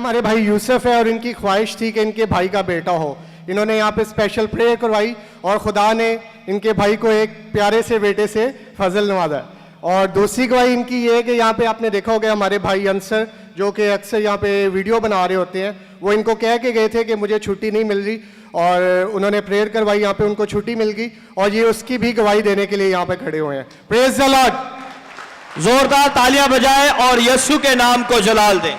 हमारे भाई यूसुफ है और इनकी ख्वाहिश थी कि इनके भाई का बेटा हो। इन्होंने यहाँ पे स्पेशल प्रेयर करवाई और खुदा ने इनके भाई को एक प्यारे से बेटे से फजल नवाजा। और दूसरी गवाही इनकी ये है कि यहाँ पे आपने देखा होगा हमारे भाई अंसर जो कि अक्सर यहाँ पे वीडियो बना रहे होते हैं, वो इनको कह के गए थे कि मुझे छुट्टी नहीं मिल रही और उन्होंने प्रेयर करवाई, यहाँ पे उनको छुट्टी मिल गई और ये उसकी भी गवाही देने के लिए यहाँ पे खड़े हुए हैं। Praise the Lord. जोरदार तालियां बजाएं और यीशु के नाम को जलाल दें।